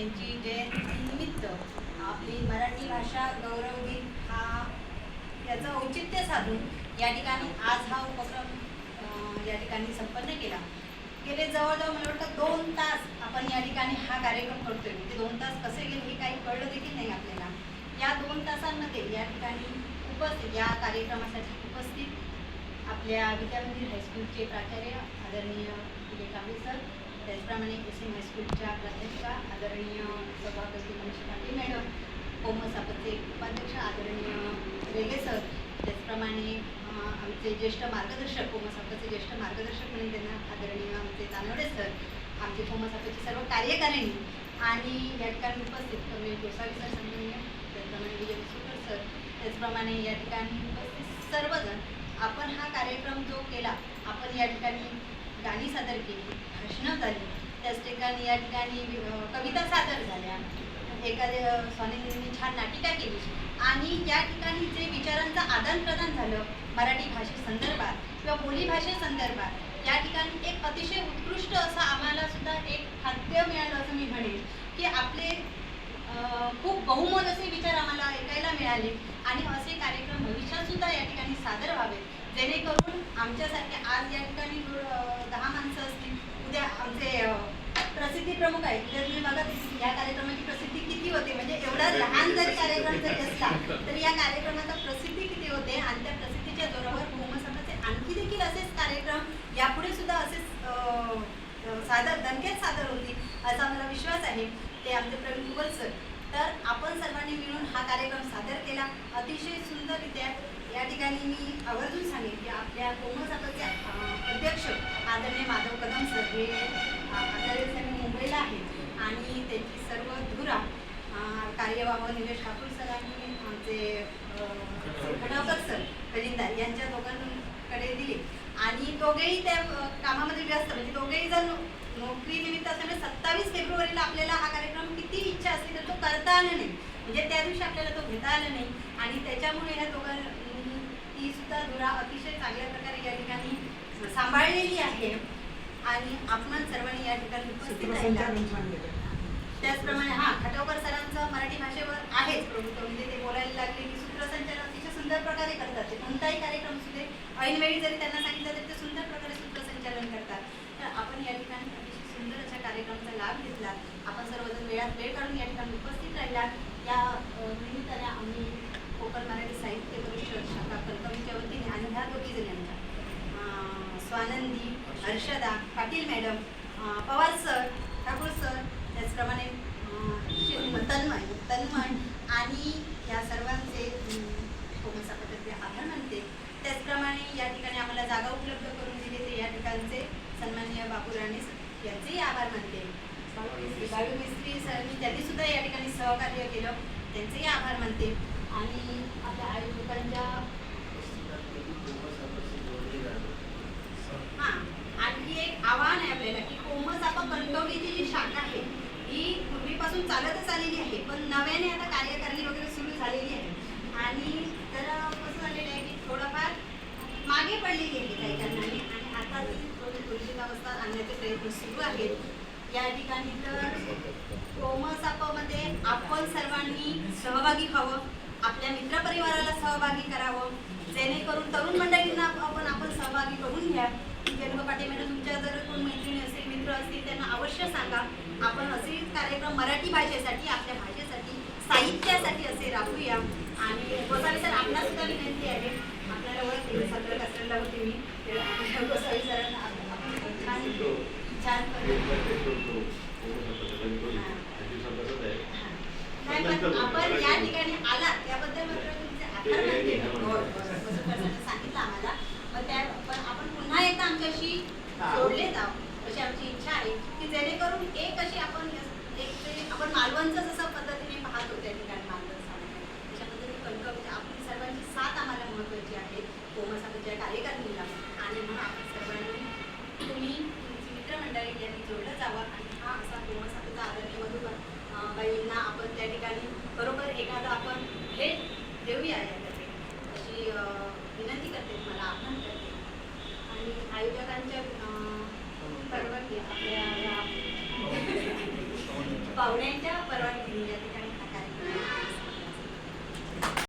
यांची जयंतीनिमित्त आपली मराठी भाषा गौरव दिन हा याचं औचित्य साधून या ठिकाणी आज हा उपक्रम या ठिकाणी संपन्न केला. गेले जवळजवळ मला वाटतं 2 तास आपण या ठिकाणी हा कार्यक्रम करतोय. ते 2 तास कसे गेले हे काही कळलं देखील नाही आपल्याला. या 2 तासांमध्ये या ठिकाणी उपस्थित या कार्यक्रमासाठी उपस्थित आपल्या विद्यामंदिर हायस्कूलचे प्राचार्य आदरणीय कांबळे सर, त्याचप्रमाणे SM हायस्कूलच्या प्राध्यापिका आदरणीय सभापती मनीषा पाटील मॅडम, कोमसापचे उपाध्यक्ष आदरणीय रेगे सर, त्याचप्रमाणे आमचे ज्येष्ठ मार्गदर्शक कोमसापचे ज्येष्ठ मार्गदर्शक म्हणून त्यांना आदरणीय आमचे तानवडे सर, आमचे कोमसापचे सर्व कार्यकारिणी आणि या ठिकाणी उपस्थित कवी गोसावी सर सन्माननीय, त्याचप्रमाणे विजय सुकर सर, त्याचप्रमाणे या ठिकाणी उपस्थित सर्वजण. आपण हा कार्यक्रम जो केला, आपण या ठिकाणी गाणी सादर केली, भाषणं झाली, त्याच ठिकाणी या ठिकाणी कविता सादर झाल्या, एखाद्या स्वानींनी छान नाटिका केली आणि या ठिकाणी जे विचारांचं आदानप्रदान झालं मराठी भाषेसंदर्भात किंवा बोलीभाषेसंदर्भात, या ठिकाणी एक अतिशय उत्कृष्ट असं आम्हाला सुद्धा एक खाद्य मिळालं असं मी म्हणेन की आपले खूप बहुमोल असे विचार आम्हाला ऐकायला मिळाले आणि असे कार्यक्रम भविष्यात सुद्धा या ठिकाणी सादर व्हावेत, जेणेकरून आमच्यासारखे आज या ठिकाणी 10 माणसं असतील, उद्या आमचे प्रसिद्धी प्रमुख आहेत. उद्या तुम्ही बघा या कार्यक्रमाची प्रसिद्धी किती होते, म्हणजे एवढा लहान जरी कार्यक्रम जरी असला तरी या कार्यक्रमाचा प्रसिद्धी किती होते आणि त्या प्रसिद्धीच्या जोरावर कोमसापाचे आणखी देखील असेच कार्यक्रम यापुढे सुद्धा असेच दणक्यात सादर होतील असा मला विश्वास आहे. ते आमचे प्रवीण कुबल सर. तर आपण सर्वांनी मिळून हा कार्यक्रम सादर केला अतिशय सुंदररित्या. या ठिकाणी मी आवर्जून सांगेन की आपल्या कोमसापाचे अध्यक्ष आदरणीय माधव कदम सर हे आता मुंबईला आहेत आणि त्यांची सर्व धुरा कार्यवाह निलेश ठाकूर सर आणि आमचे खडावकर सर खजिनदार यांच्या दोघांकडे दिली आणि दोघेही त्या कामामध्ये व्यस्त, म्हणजे दोघेही जर नोकरीनिमित्त असल्यामुळे 27 फेब्रुवारीला आपल्याला हा कार्यक्रम किती इच्छा असली तर तो करता आला नाही, म्हणजे त्या दिवशी आपल्याला तो घेता आला नाही आणि त्याच्यामुळे ह्या दोघांनी ती सुद्धा धुरा अतिशय चांगल्या प्रकारे या ठिकाणी सांभाळलेली आहे आणि आपण सर्वांनी या ठिकाणी उपस्थित राहिला. त्याचप्रमाणे खटावकर सरांचं मराठी भाषेवर आहेच प्रभुत्व, म्हणजे ते बोलायला लागले की सूत्रसंचालन अतिशय सुंदर प्रकारे करतात. ते कोणताही कार्यक्रम सुद्धा ऐनवेळी जरी त्यांना सांगितलं तरी ते सुंदर प्रकारे सूत्रसंचालन करतात. तर आपण या ठिकाणी अतिशय सुंदर अशा कार्यक्रमाचा लाभ घेतला. आपण सर्वजण वेळात वेळ काढून या ठिकाणी उपस्थित राहिला. या निमित्ताने आम्ही कोकण मराठी साहित्य परिषद शाखा कणकवलीच्या वतीने आणि ह्या दोघी जणांच्या Swanandi, Harshada, Patil madam, Pawar sir, Thakur sir, त्याचप्रमाणे तन्मय आणि या सर्वांचे कोमसापाचे आभार मानते. त्याचप्रमाणे या ठिकाणी आम्हाला जागा उपलब्ध करून दिली ते या ठिकाणचे सन्माननीय बापू राणे यांचेही आभार मानते. बाळू मिस्त्री सरांनी त्यांनी सुद्धा या ठिकाणी सहकार्य केलं, त्यांचेही आभार मानते. आणि आपल्या आयोजकांच्या आणखी एक आव्हान आहे आपल्याला की कोमसापा कणकवलीची जी शाखा आहे ही पूर्वीपासून चालतच आलेली आहे, पण नव्याने आता कार्यकारिणी वगैरे सुरू झालेली आहे आणि जरा कसं झालेलं आहे की थोडंफार मागे पडलेली आहे काही कारणाने आणि आता थोडी सुरक्षितावस्था आणण्याचे प्रयत्न सुरू आहेत या ठिकाणी. तर कोमसापामध्ये आपण सर्वांनी सहभागी व्हावं, आपल्या मित्रपरिवाराला सहभागी करावं, जेणेकरून तरुण मंडळींना आपण सहभागी करून घ्या. जन्म पाठीमध्ये तुमच्या जर कोण मैत्रिणी असेल, मित्र असतील त्यांना अवश्य सांगा. आपण असेच कार्यक्रम मराठी भाषेसाठी, आपल्या भाषेसाठी, साहित्यासाठी असे राबूया. आणि गोसावी सर आपला सुद्धा विनंती आहे, आपल्याला ओळखते सत्र कस्टरला होते मी, गोसावी सरांना आपण छान नाही पण आपण या ठिकाणी आला त्याबद्दल मात्र तुमचे आभार मानते. सांगितलं आम्हाला, पण आपण पुन्हा एकदा आमच्याशी जोडले जाऊ अशी आमची इच्छा आहे की जेणेकरून एक अशी आपण मालवणचं जसं पद्धतीने पाहतो त्या ठिकाणी मालवण सामने तशा पद्धतीने कणकवलीच्या आपली सर्वांची साथ आम्हाला महत्त्वाची आहे कोमसापाच्या कार्यकारिणीला. आणि मग आपण सर्वांनी तुम्ही तुमची मित्रमंडळी यांनी जोडलं जावं आणि हा असा कोमसापाचा आदरणीय मधुकर बाईंना आपण त्या ठिकाणी बरोबर एखादा आपण भेट देऊया याकडे अशी विनंती करते, मला आव्हान करते. आणि आयोजकांच्या परवानगी आपल्या पाहुण्यांच्या परवानगीने या ठिकाणी